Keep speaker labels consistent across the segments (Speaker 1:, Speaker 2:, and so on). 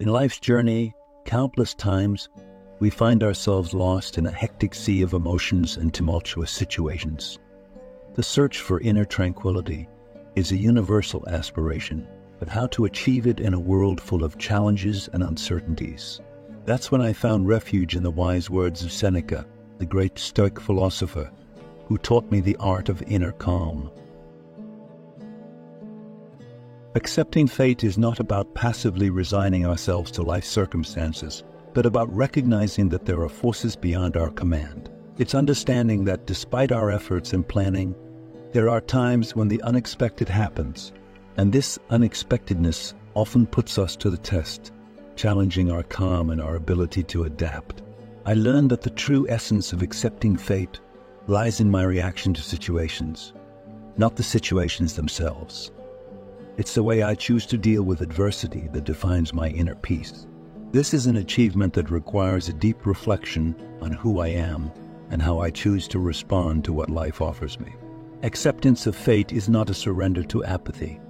Speaker 1: In life's journey, countless times, we find ourselves lost in a hectic sea of emotions and tumultuous situations. The search for inner tranquility is a universal aspiration, but how to achieve it in a world full of challenges and uncertainties? That's when I found refuge in the wise words of Seneca, the great Stoic philosopher, who taught me the art of inner calm. Accepting fate is not about passively resigning ourselves to life's circumstances, but about recognizing that there are forces beyond our command. It's understanding that despite our efforts and planning, there are times when the unexpected happens, and this unexpectedness often puts us to the test, challenging our calm and our ability to adapt. I learned that the true essence of accepting fate lies in my reaction to situations, not the situations themselves. It's the way I choose to deal with adversity that defines my inner peace. This is an achievement that requires a deep reflection on who I am and how I choose to respond to what life offers me. Acceptance of fate is not a surrender to apathy.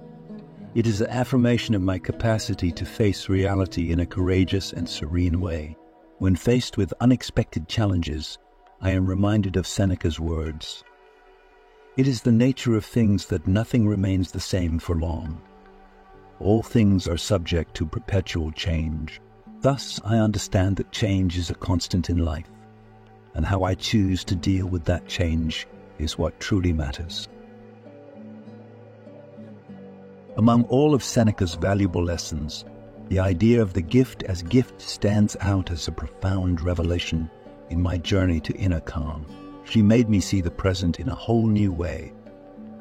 Speaker 1: It is an affirmation of my capacity to face reality in a courageous and serene way. When faced with unexpected challenges, I am reminded of Seneca's words. It is the nature of things that nothing remains the same for long. All things are subject to perpetual change. Thus, I understand that change is a constant in life, and how I choose to deal with that change is what truly matters. Among all of Seneca's valuable lessons, the idea of the gift as gift stands out as a profound revelation in my journey to inner calm. She made me see the present in a whole new way,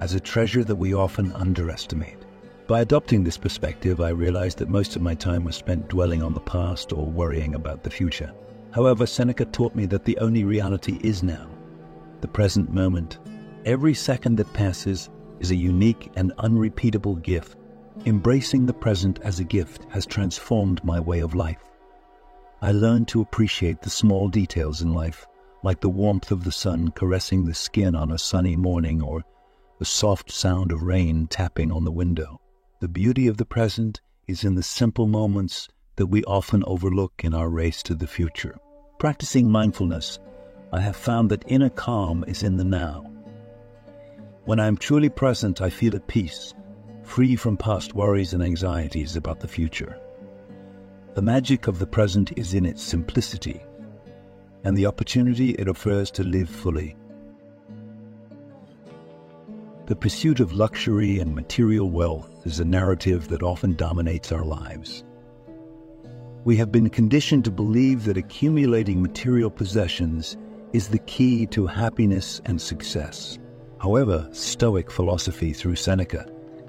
Speaker 1: as a treasure that we often underestimate. By adopting this perspective, I realized that most of my time was spent dwelling on the past or worrying about the future. However, Seneca taught me that the only reality is now, the present moment. Every second that passes is a unique and unrepeatable gift. Embracing the present as a gift has transformed my way of life. I learned to appreciate the small details in life, like the warmth of the sun caressing the skin on a sunny morning or the soft sound of rain tapping on the window. The beauty of the present is in the simple moments that we often overlook in our race to the future. Practicing mindfulness, I have found that inner calm is in the now. When I am truly present, I feel at peace, free from past worries and anxieties about the future. The magic of the present is in its simplicity and the opportunity it offers to live fully. The pursuit of luxury and material wealth is a narrative that often dominates our lives. We have been conditioned to believe that accumulating material possessions is the key to happiness and success. However, Stoic philosophy through Seneca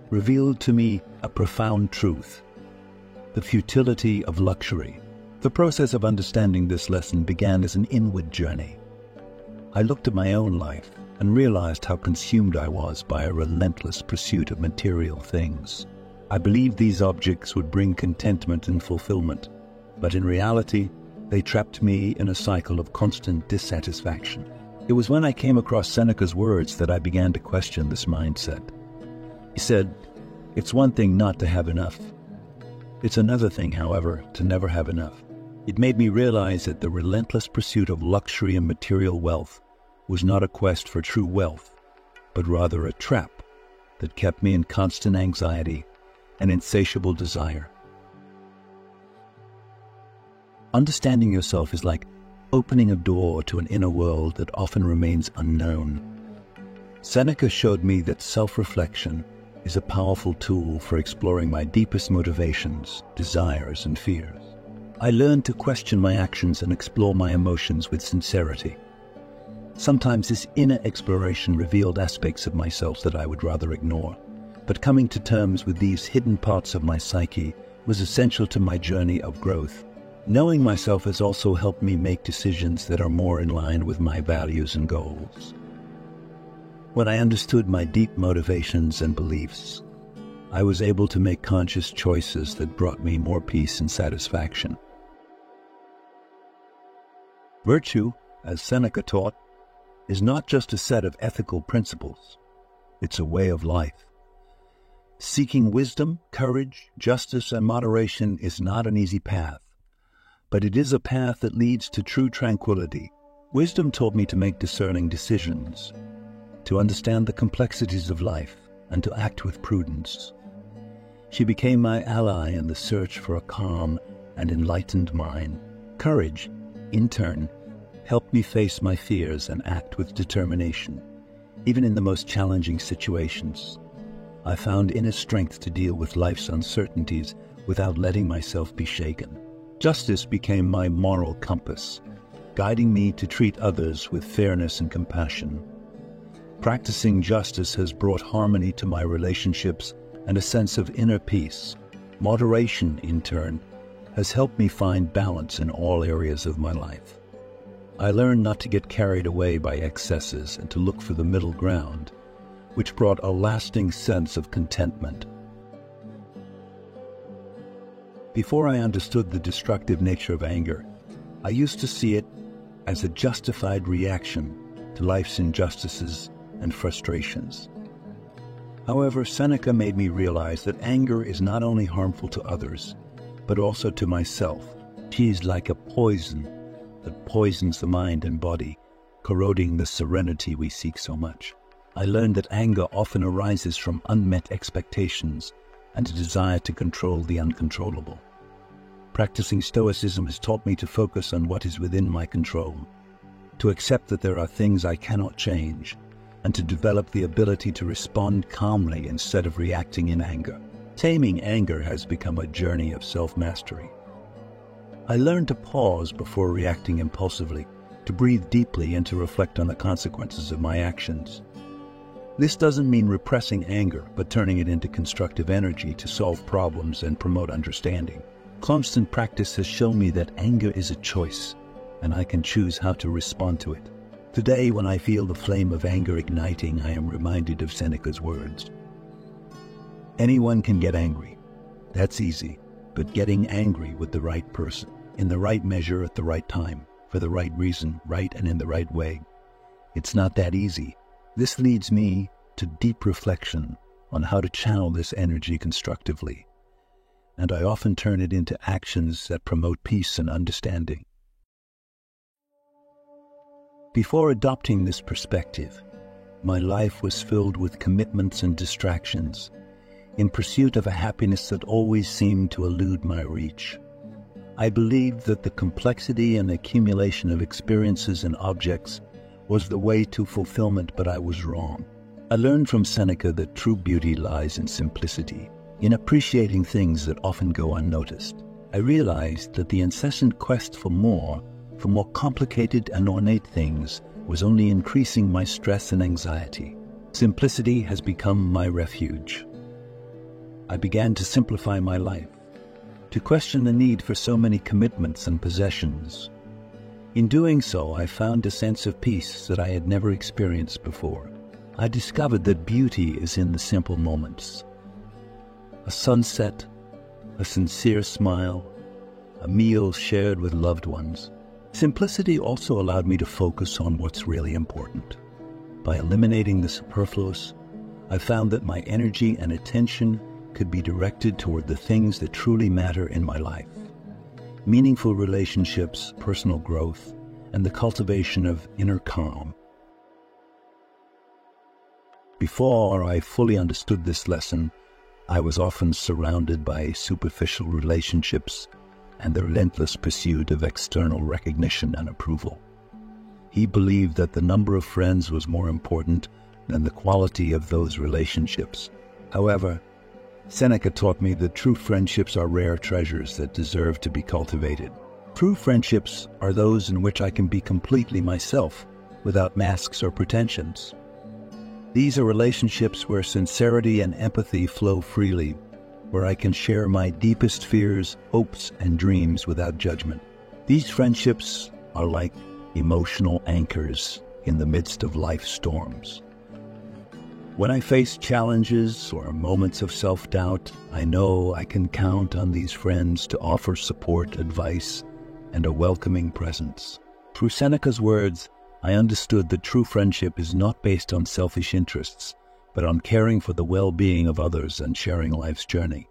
Speaker 1: revealed to me a profound truth: the futility of luxury. The process of understanding this lesson began as an inward journey. I looked at my own life and realized how consumed I was by a relentless pursuit of material things. I believed these objects would bring contentment and fulfillment, but in reality, they trapped me in a cycle of constant dissatisfaction. It was when I came across Seneca's words that I began to question this mindset. He said, "It's one thing not to have enough. It's another thing, however, to never have enough." It made me realize that the relentless pursuit of luxury and material wealth was not a quest for true wealth, but rather a trap that kept me in constant anxiety and insatiable desire. Understanding yourself is like opening a door to an inner world that often remains unknown. Seneca showed me that self-reflection is a powerful tool for exploring my deepest motivations, desires, and fears. I learned to question my actions and explore my emotions with sincerity. Sometimes this inner exploration revealed aspects of myself that I would rather ignore, but coming to terms with these hidden parts of my psyche was essential to my journey of growth. Knowing myself has also helped me make decisions that are more in line with my values and goals. When I understood my deep motivations and beliefs, I was able to make conscious choices that brought me more peace and satisfaction. Virtue, as Seneca taught, is not just a set of ethical principles. It's a way of life. Seeking wisdom, courage, justice, and moderation is not an easy path, but it is a path that leads to true tranquility. Wisdom taught me to make discerning decisions, to understand the complexities of life, and to act with prudence. She became my ally in the search for a calm and enlightened mind. Courage, in turn, helped me face my fears and act with determination, even in the most challenging situations. I found inner strength to deal with life's uncertainties without letting myself be shaken. Justice became my moral compass, guiding me to treat others with fairness and compassion. Practicing justice has brought harmony to my relationships and a sense of inner peace. Moderation, in turn, has helped me find balance in all areas of my life. I learned not to get carried away by excesses and to look for the middle ground, which brought a lasting sense of contentment. Before I understood the destructive nature of anger, I used to see it as a justified reaction to life's injustices and frustrations. However, Seneca made me realize that anger is not only harmful to others, but also to myself. She is like a poison that poisons the mind and body, corroding the serenity we seek so much. I learned that anger often arises from unmet expectations and a desire to control the uncontrollable. Practicing Stoicism has taught me to focus on what is within my control, to accept that there are things I cannot change, and to develop the ability to respond calmly instead of reacting in anger. Taming anger has become a journey of self-mastery. I learned to pause before reacting impulsively, to breathe deeply and to reflect on the consequences of my actions. This doesn't mean repressing anger, but turning it into constructive energy to solve problems and promote understanding. Constant practice has shown me that anger is a choice, and I can choose how to respond to it. Today, when I feel the flame of anger igniting, I am reminded of Seneca's words. Anyone can get angry. That's easy. But getting angry with the right person, in the right measure at the right time, for the right reason, right and in the right way, it's not that easy. This leads me to deep reflection on how to channel this energy constructively, and I often turn it into actions that promote peace and understanding. Before adopting this perspective, my life was filled with commitments and distractions, in pursuit of a happiness that always seemed to elude my reach. I believed that the complexity and accumulation of experiences and objects was the way to fulfillment, but I was wrong. I learned from Seneca that true beauty lies in simplicity, in appreciating things that often go unnoticed. I realized that the incessant quest for more complicated and ornate things was only increasing my stress and anxiety. Simplicity has become my refuge. I began to simplify my life, to question the need for so many commitments and possessions. In doing so, I found a sense of peace that I had never experienced before. I discovered that beauty is in the simple moments. A sunset, a sincere smile, a meal shared with loved ones. Simplicity also allowed me to focus on what's really important. By eliminating the superfluous, I found that my energy and attention could be directed toward the things that truly matter in my life. Meaningful relationships, personal growth, and the cultivation of inner calm. Before I fully understood this lesson, I was often surrounded by superficial relationships and the relentless pursuit of external recognition and approval. He believed that the number of friends was more important than the quality of those relationships. However, Seneca taught me that true friendships are rare treasures that deserve to be cultivated. True friendships are those in which I can be completely myself, without masks or pretensions. These are relationships where sincerity and empathy flow freely, where I can share my deepest fears, hopes, and dreams without judgment. These friendships are like emotional anchors in the midst of life's storms. When I face challenges or moments of self-doubt, I know I can count on these friends to offer support, advice, and a welcoming presence. Through Seneca's words, I understood that true friendship is not based on selfish interests, but on caring for the well-being of others and sharing life's journey.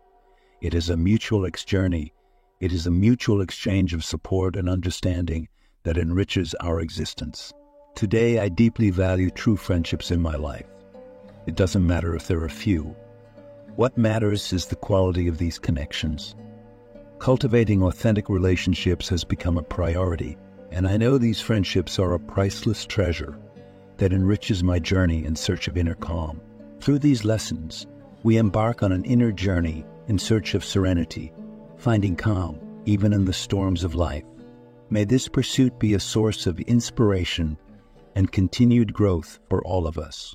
Speaker 1: It is a mutual journey. It is a mutual exchange of support and understanding that enriches our existence. Today, I deeply value true friendships in my life. It doesn't matter if there are few. What matters is the quality of these connections. Cultivating authentic relationships has become a priority, and I know these friendships are a priceless treasure that enriches my journey in search of inner calm. Through these lessons, we embark on an inner journey in search of serenity, finding calm even in the storms of life. May this pursuit be a source of inspiration and continued growth for all of us.